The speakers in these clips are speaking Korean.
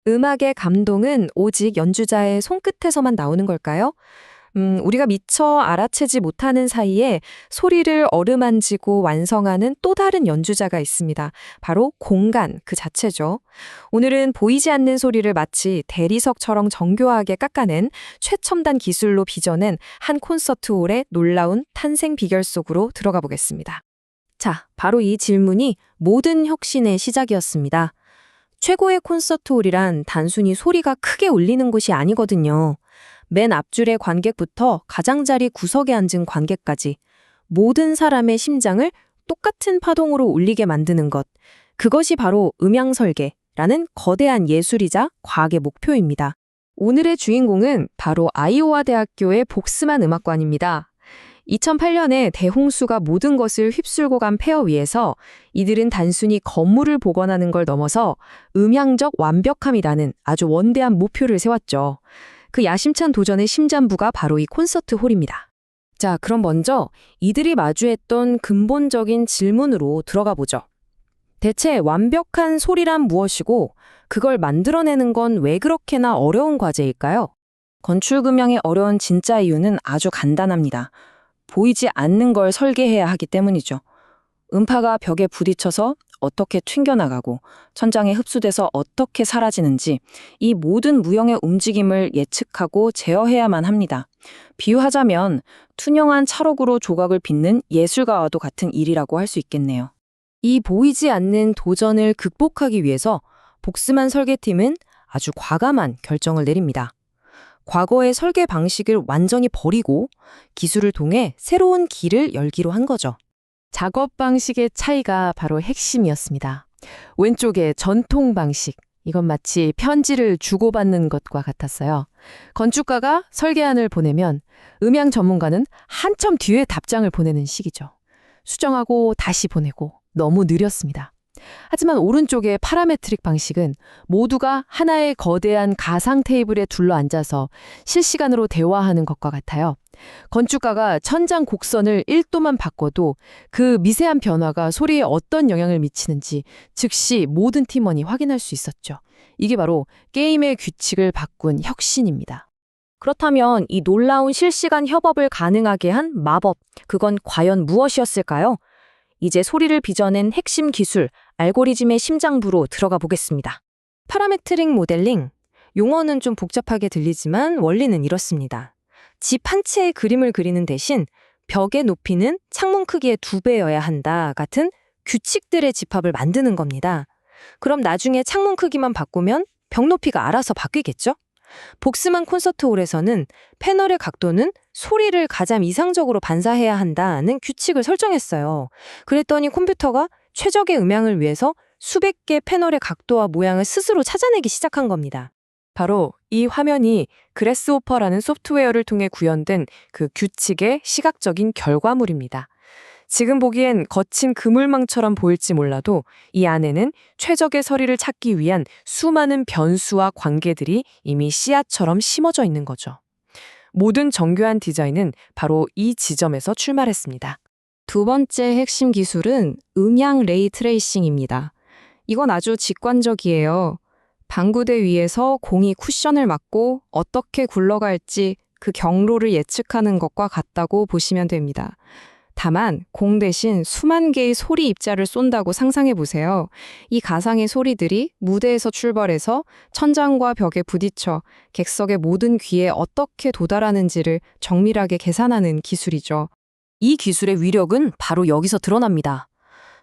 음악의 감동은 오직 연주자의 손끝에서만 나오는 걸까요? 우리가 미처 알아채지 못하는 사이에 소리를 어루만지고 완성하는 또 다른 연주자가 있습니다. 바로 공간 그 자체죠. 오늘은 보이지 않는 소리를 마치 대리석처럼 정교하게 깎아낸 최첨단 기술로 빚어낸 한 콘서트홀의 놀라운 탄생 비결 속으로 들어가 보겠습니다. 자, 바로 이 질문이 모든 혁신의 시작이었습니다. 최고의 콘서트홀이란 단순히 소리가 크게 울리는 곳이 아니거든요. 맨 앞줄의 관객부터 가장자리 구석에 앉은 관객까지 모든 사람의 심장을 똑같은 파동으로 울리게 만드는 것. 그것이 바로 음향 설계라는 거대한 예술이자 과학의 목표입니다. 오늘의 주인공은 바로 아이오와 대학교의 복스만 음악관입니다. 2008년에 대홍수가 모든 것을 휩쓸고 간 폐허 위에서 이들은 단순히 건물을 복원하는 걸 넘어서 음향적 완벽함이라는 아주 원대한 목표를 세웠죠. 그 야심찬 도전의 심장부가 바로 이 콘서트 홀입니다. 자, 그럼 먼저 이들이 마주했던 근본적인 질문으로 들어가 보죠. 대체 완벽한 소리란 무엇이고 그걸 만들어내는 건 왜 그렇게나 어려운 과제일까요? 건축음향의 어려운 진짜 이유는 아주 간단합니다. 보이지 않는 걸 설계해야 하기 때문이죠. 음파가 벽에 부딪혀서 어떻게 튕겨나가고 천장에 흡수돼서 어떻게 사라지는지 이 모든 무형의 움직임을 예측하고 제어해야만 합니다. 비유하자면 투명한 찰옥으로 조각을 빚는 예술가와도 같은 일이라고 할 수 있겠네요. 이 보이지 않는 도전을 극복하기 위해서 복스만 설계팀은 아주 과감한 결정을 내립니다. 과거의 설계 방식을 완전히 버리고 기술을 통해 새로운 길을 열기로 한 거죠. 작업 방식의 차이가 바로 핵심이었습니다. 왼쪽의 전통 방식, 이건 마치 편지를 주고받는 것과 같았어요. 건축가가 설계안을 보내면 음향 전문가는 한참 뒤에 답장을 보내는 시기죠. 수정하고 다시 보내고 너무 느렸습니다. 하지만 오른쪽의 파라메트릭 방식은 모두가 하나의 거대한 가상 테이블에 둘러앉아서 실시간으로 대화하는 것과 같아요. 건축가가 천장 곡선을 1도만 바꿔도 그 미세한 변화가 소리에 어떤 영향을 미치는지 즉시 모든 팀원이 확인할 수 있었죠. 이게 바로 게임의 규칙을 바꾼 혁신입니다. 그렇다면 이 놀라운 실시간 협업을 가능하게 한 마법, 그건 과연 무엇이었을까요? 이제 소리를 빚어낸 핵심 기술, 알고리즘의 심장부로 들어가 보겠습니다. 파라메트릭 모델링, 용어는 좀 복잡하게 들리지만 원리는 이렇습니다. 집 한 채의 그림을 그리는 대신 벽의 높이는 창문 크기의 2배여야 한다 같은 규칙들의 집합을 만드는 겁니다. 그럼 나중에 창문 크기만 바꾸면 벽 높이가 알아서 바뀌겠죠? 복스만 콘서트홀에서는 패널의 각도는 소리를 가장 이상적으로 반사해야 한다는 규칙을 설정했어요. 그랬더니 컴퓨터가 최적의 음향을 위해서 수백 개 패널의 각도와 모양을 스스로 찾아내기 시작한 겁니다. 바로 이 화면이 그래스호퍼라는 소프트웨어를 통해 구현된 그 규칙의 시각적인 결과물입니다. 지금 보기엔 거친 그물망처럼 보일지 몰라도 이 안에는 최적의 소리를 찾기 위한 수많은 변수와 관계들이 이미 씨앗처럼 심어져 있는 거죠. 모든 정교한 디자인은 바로 이 지점에서 출발했습니다. 두 번째 핵심 기술은 음향 레이 트레이싱입니다. 이건 아주 직관적이에요. 방구대 위에서 공이 쿠션을 맞고 어떻게 굴러갈지 그 경로를 예측하는 것과 같다고 보시면 됩니다. 다만 공 대신 수만 개의 소리 입자를 쏜다고 상상해 보세요. 이 가상의 소리들이 무대에서 출발해서 천장과 벽에 부딪혀 객석의 모든 귀에 어떻게 도달하는지를 정밀하게 계산하는 기술이죠. 이 기술의 위력은 바로 여기서 드러납니다.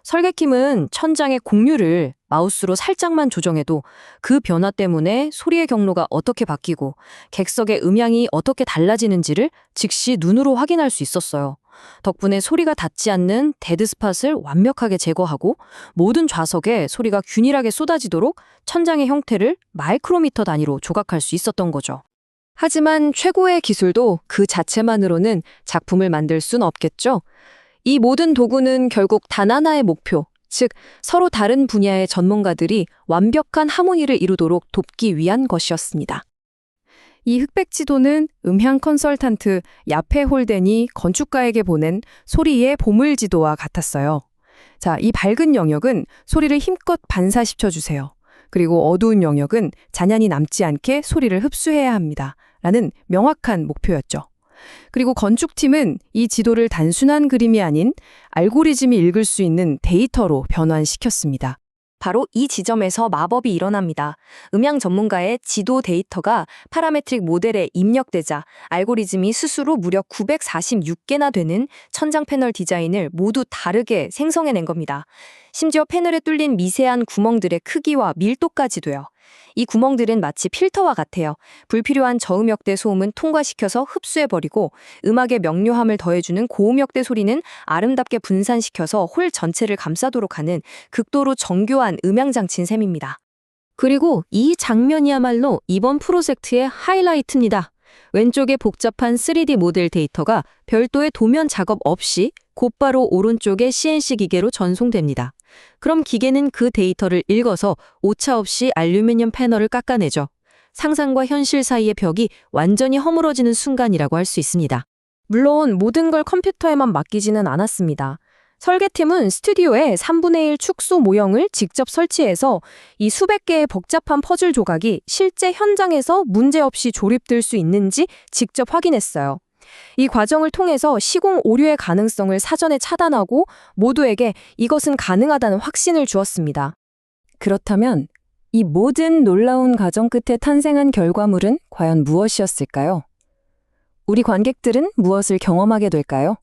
설계팀은 천장의 곡률을 마우스로 살짝만 조정해도 그 변화 때문에 소리의 경로가 어떻게 바뀌고 객석의 음향이 어떻게 달라지는지를 즉시 눈으로 확인할 수 있었어요. 덕분에 소리가 닿지 않는 데드스팟을 완벽하게 제거하고 모든 좌석에 소리가 균일하게 쏟아지도록 천장의 형태를 마이크로미터 단위로 조각할 수 있었던 거죠. 하지만 최고의 기술도 그 자체만으로는 작품을 만들 순 없겠죠. 이 모든 도구는 결국 단 하나의 목표, 즉 서로 다른 분야의 전문가들이 완벽한 하모니를 이루도록 돕기 위한 것이었습니다. 이 흑백 지도는 음향 컨설턴트 야페 홀덴이 건축가에게 보낸 소리의 보물지도와 같았어요. 자, 이 밝은 영역은 소리를 힘껏 반사시켜 주세요. 그리고 어두운 영역은 잔연이 남지 않게 소리를 흡수해야 합니다. 라는 명확한 목표였죠. 그리고 건축팀은 이 지도를 단순한 그림이 아닌 알고리즘이 읽을 수 있는 데이터로 변환시켰습니다. 바로 이 지점에서 마법이 일어납니다. 음향 전문가의 지도 데이터가 파라메트릭 모델에 입력되자 알고리즘이 스스로 무려 946개나 되는 천장 패널 디자인을 모두 다르게 생성해낸 겁니다. 심지어 패널에 뚫린 미세한 구멍들의 크기와 밀도까지도요. 이 구멍들은 마치 필터와 같아요. 불필요한 저음역대 소음은 통과시켜서 흡수해버리고 음악의 명료함을 더해주는 고음역대 소리는 아름답게 분산시켜서 홀 전체를 감싸도록 하는 극도로 정교한 음향장치인 셈입니다. 그리고 이 장면이야말로 이번 프로젝트의 하이라이트입니다. 왼쪽의 복잡한 3D 모델 데이터가 별도의 도면 작업 없이 곧바로 오른쪽의 CNC 기계로 전송됩니다. 그럼 기계는 그 데이터를 읽어서 오차 없이 알루미늄 패널을 깎아내죠. 상상과 현실 사이의 벽이 완전히 허물어지는 순간이라고 할 수 있습니다. 물론 모든 걸 컴퓨터에만 맡기지는 않았습니다. 설계팀은 스튜디오에 3분의 1 축소 모형을 직접 설치해서 이 수백 개의 복잡한 퍼즐 조각이 실제 현장에서 문제없이 조립될 수 있는지 직접 확인했어요. 이 과정을 통해서 시공 오류의 가능성을 사전에 차단하고 모두에게 이것은 가능하다는 확신을 주었습니다. 그렇다면 이 모든 놀라운 과정 끝에 탄생한 결과물은 과연 무엇이었을까요? 우리 관객들은 무엇을 경험하게 될까요?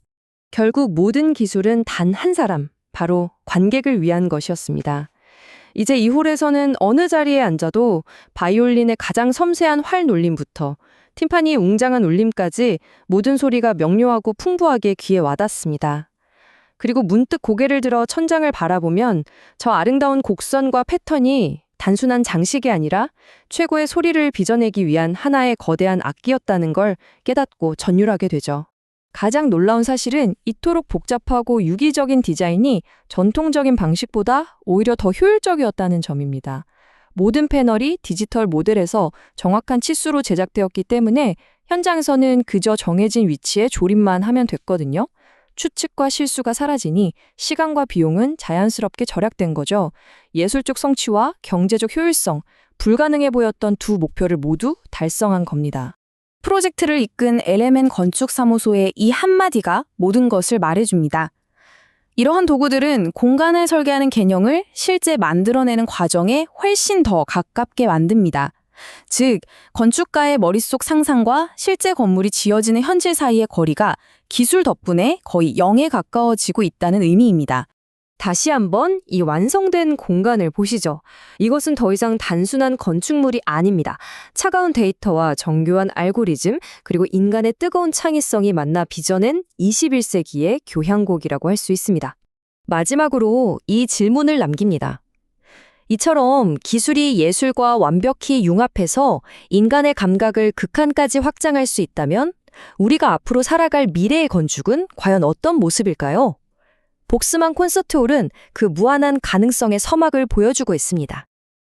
결국 모든 기술은 단 한 사람, 바로 관객을 위한 것이었습니다. 이제 이 홀에서는 어느 자리에 앉아도 바이올린의 가장 섬세한 활 놀림부터 팀파니의 웅장한 울림까지 모든 소리가 명료하고 풍부하게 귀에 와닿습니다. 그리고 문득 고개를 들어 천장을 바라보면 저 아름다운 곡선과 패턴이 단순한 장식이 아니라 최고의 소리를 빚어내기 위한 하나의 거대한 악기였다는 걸 깨닫고 전율하게 되죠. 가장 놀라운 사실은 이토록 복잡하고 유기적인 디자인이 전통적인 방식보다 오히려 더 효율적이었다는 점입니다. 모든 패널이 디지털 모델에서 정확한 치수로 제작되었기 때문에 현장에서는 그저 정해진 위치에 조립만 하면 됐거든요. 추측과 실수가 사라지니 시간과 비용은 자연스럽게 절약된 거죠. 예술적 성취와 경제적 효율성, 불가능해 보였던 두 목표를 모두 달성한 겁니다. 프로젝트를 이끈 LMN 건축사무소의 이 한마디가 모든 것을 말해줍니다. 이러한 도구들은 공간을 설계하는 개념을 실제 만들어내는 과정에 훨씬 더 가깝게 만듭니다. 즉, 건축가의 머릿속 상상과 실제 건물이 지어지는 현실 사이의 거리가 기술 덕분에 거의 0에 가까워지고 있다는 의미입니다. 다시 한번 이 완성된 공간을 보시죠. 이것은 더 이상 단순한 건축물이 아닙니다. 차가운 데이터와 정교한 알고리즘, 그리고 인간의 뜨거운 창의성이 만나 빚어낸 21세기의 교향곡이라고 할 수 있습니다. 마지막으로 이 질문을 남깁니다. 이처럼 기술이 예술과 완벽히 융합해서 인간의 감각을 극한까지 확장할 수 있다면 우리가 앞으로 살아갈 미래의 건축은 과연 어떤 모습일까요? 복스만 콘서트홀은 그 무한한 가능성의 서막을 보여주고 있습니다.